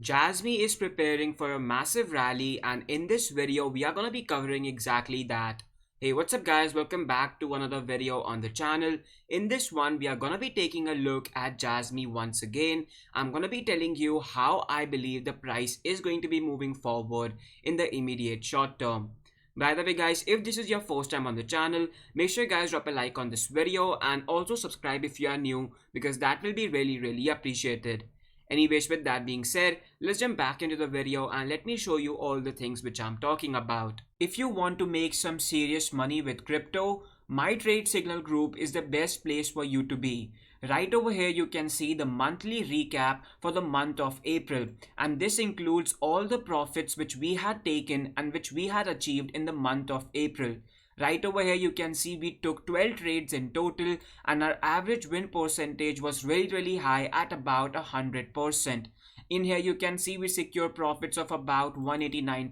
Jasmy is preparing for a massive rally, and in this video we are going to be covering exactly that. Hey, what's up guys, welcome back to another video on the channel. In this one we are going to be taking a look at Jasmy once again. I'm going to be telling you how I believe the price is going to be moving forward in the immediate short term. By the way guys, if this is your first time on the channel, make sure you guys drop a like on this video and also subscribe if you are new, because that will be really appreciated. Anyways, with that being said, let's jump back into the video and let me show you all the things which I'm talking about. If you want to make some serious money with crypto, my trade signal group is the best place for you to be. Right over here you can see the monthly recap for the month of April, and this includes all the profits which we had taken and which we had achieved in the month of April. Right over here you can see we took 12 trades in total and our average win percentage was really high at about 100%. In here you can see we secure profits of about 189%,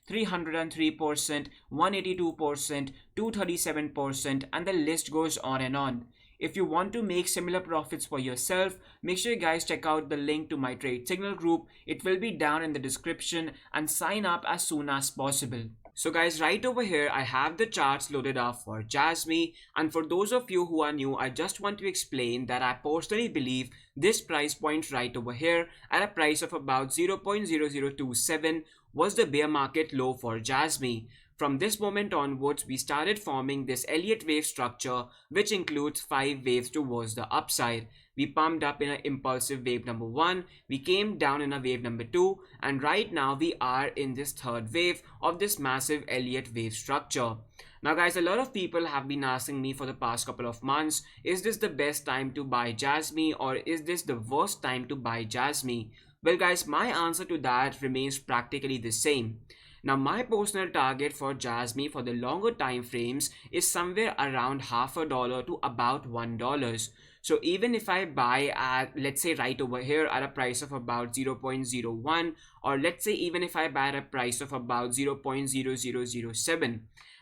303%, 182%, 237%, and the list goes on and on. If you want to make similar profits for yourself, make sure you guys check out the link to my trade signal group. It will be down in the description, and sign up as soon as possible. So guys, right over here I have the charts loaded up for Jasmy, and for those of you who are new, I just want to explain that I personally believe this price point right over here at a price of about 0.0027 was the bear market low for Jasmy. From this moment onwards, we started forming this Elliott wave structure, which includes 5 waves towards the upside. We pumped up in an impulsive wave number 1, we came down in a wave number 2, and right now we are in this third wave of this massive Elliott wave structure. Now guys, a lot of people have been asking me for the past couple of months, is this the best time to buy Jasmy or is this the worst time to buy Jasmy? Well guys, my answer to that remains practically the same. Now my personal target for Jasmy for the longer time frames is somewhere around $0.50 to about $1. So even if I buy at, let's say right over here at a price of about 0.01, or let's say even if I buy at a price of about 0.0007,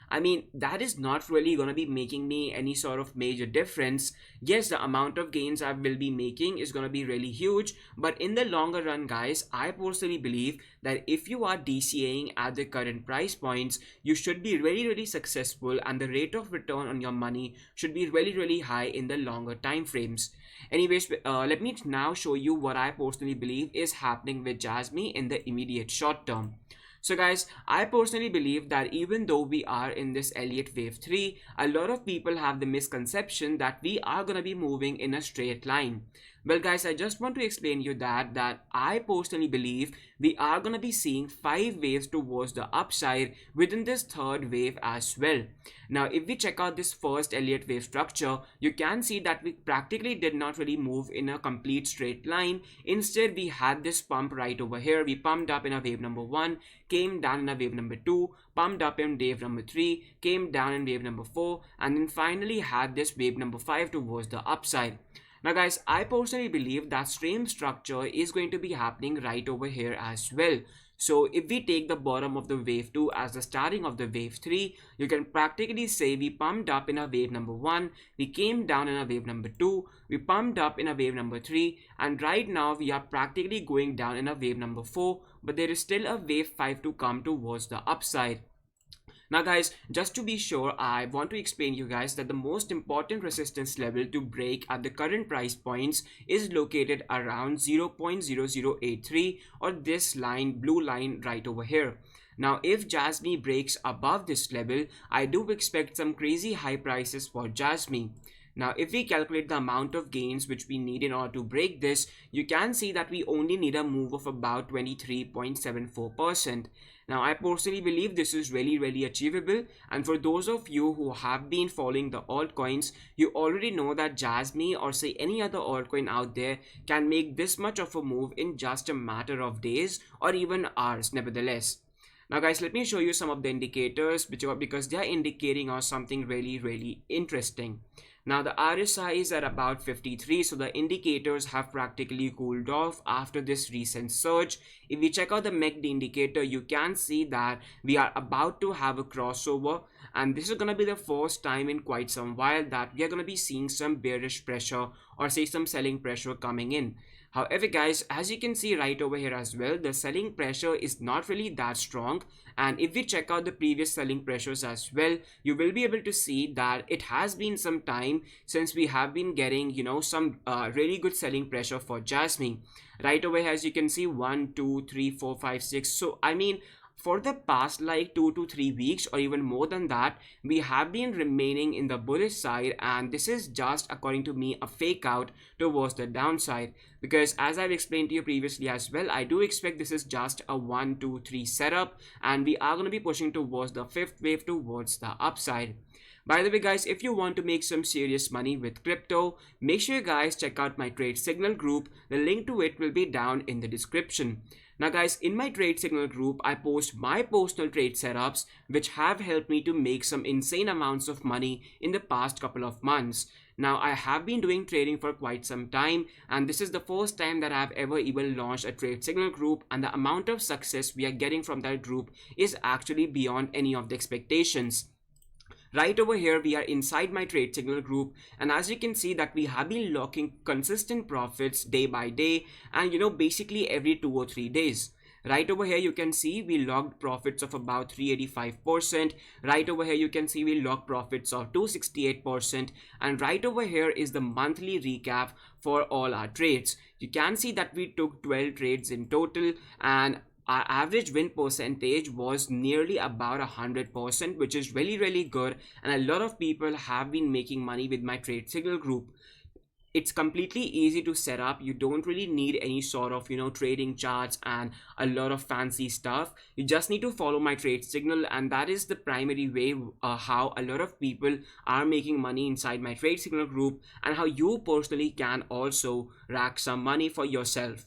I mean, that is not really going to be making me any sort of major difference. Yes, the amount of gains I will be making is going to be really huge, but in the longer run guys, I personally believe that if you are DCAing at the current price points, you should be really successful, and the rate of return on your money should be really high in the longer time frames. Anyways, let me now show you what I personally believe is happening with Jasmy in the immediate short term. So guys, I personally believe that even though we are in this Elliott wave 3, a lot of people have the misconception that we are going to be moving in a straight line. Well guys, I just want to explain you that I personally believe we are going to be seeing 5 waves towards the upside within this third wave as well. Now if we check out this first Elliott wave structure, you can see that we practically did not really move in a complete straight line. Instead, we had this pump right over here. We pumped up in a wave number 1, came down in a wave number 2, pumped up in wave number 3, came down in wave number 4, and then finally had this wave number 5 towards the upside. Now guys, I personally believe that same structure is going to be happening right over here as well. So if we take the bottom of the wave 2 as the starting of the wave 3, you can practically say we pumped up in a wave number 1, we came down in a wave number 2, we pumped up in a wave number 3, and right now we are practically going down in a wave number 4, but there is still a wave 5 to come towards the upside. Now guys, just to be sure, I want to explain you guys that the most important resistance level to break at the current price points is located around 0.0083, or this line, blue line right over here. Now if Jasmy breaks above this level, I do expect some crazy high prices for Jasmy. Now if we calculate the amount of gains which we need in order to break this, you can see that we only need a move of about 23.74%. Now I personally believe this is really achievable, and for those of you who have been following the altcoins, you already know that Jasmy or say any other altcoin out there can make this much of a move in just a matter of days or even hours nevertheless. Now guys, let me show you some of the indicators because they are indicating us something really interesting. Now the RSI is at about 53, so the indicators have practically cooled off after this recent surge. If we check out the MACD indicator, you can see that we are about to have a crossover, and this is going to be the first time in quite some while that we are going to be seeing some bearish pressure or say some selling pressure coming in. However guys, as you can see right over here as well, the selling pressure is not really that strong, and if we check out the previous selling pressures as well, you will be able to see that it has been some time since we have been getting, you know, some really good selling pressure for Jasmy. Right over here, as you can see, 1 2 3 4 5 6. So I mean, for the past like 2 to 3 weeks or even more than that, we have been remaining in the bullish side, and this is just, according to me, a fake out towards the downside, because as I've explained to you previously as well, I do expect this is just a 1 2 3 setup, and we are going to be pushing towards the fifth wave towards the upside. By the way guys, if you want to make some serious money with crypto, make sure you guys check out my trade signal group. The link to it will be down in the description. Now guys, in my trade signal group, I post my personal trade setups which have helped me to make some insane amounts of money in the past couple of months. Now I have been doing trading for quite some time, and this is the first time that I've ever even launched a trade signal group, and the amount of success we are getting from that group is actually beyond any of the expectations. Right over here, we are inside my trade signal group, and as you can see that we have been locking consistent profits day by day, and you know, basically every 2 or 3 days. Right over here, you can see we logged profits of about 385%. Right over here, you can see we logged profits of 268%. And right over here is the monthly recap for all our trades. You can see that we took 12 trades in total, and our average win percentage was nearly about 100%, which is really good, and a lot of people have been making money with my trade signal group. It's completely easy to set up. You don't really need any sort of, you know, trading charts and a lot of fancy stuff. You just need to follow my trade signal, and that is the primary way how a lot of people are making money inside my trade signal group, and how you personally can also rack some money for yourself.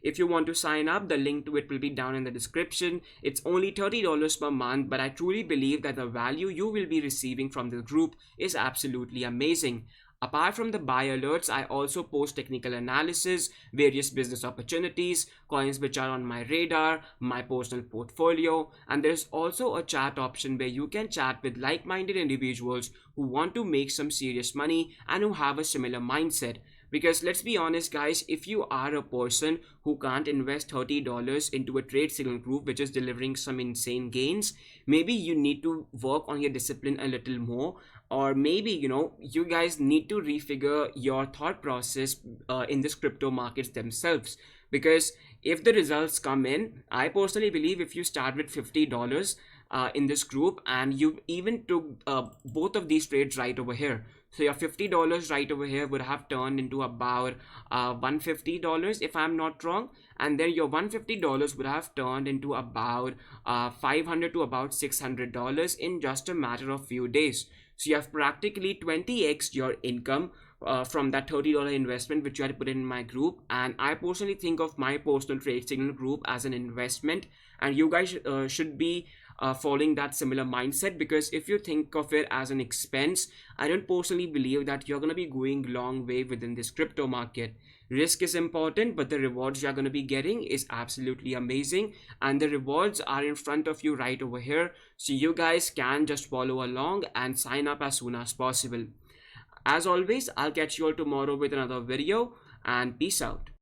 If you want to sign up, the link to it will be down in the description. It's only $30 per month, but I truly believe that the value you will be receiving from the group is absolutely amazing. Apart from the buy alerts, I also post technical analysis, various business opportunities, coins which are on my radar, my personal portfolio, and there's also a chat option where you can chat with like-minded individuals who want to make some serious money and who have a similar mindset. Because let's be honest guys, if you are a person who can't invest $30 into a trade signal group which is delivering some insane gains, maybe you need to work on your discipline a little more, or maybe, you know, you guys need to refigure your thought process in this crypto markets themselves. Because if the results come in, I personally believe if you start with $50 in this group, and you even took both of these trades right over here, so your $50 right over here would have turned into about $150 if I'm not wrong, and then your $150 would have turned into about $500 to about $600 in just a matter of few days. So you have practically 20x your income from that $30 investment which you had to put in my group. And I personally think of my personal trade signal group as an investment, and you guys should be following that similar mindset, because if you think of it as an expense, I don't personally believe that you're going to be going long way within this crypto market. Risk is important, but the rewards you're going to be getting is absolutely amazing, and the rewards are in front of you right over here, so you guys can just follow along and sign up as soon as possible. As always, I'll catch you all tomorrow with another video, and peace out.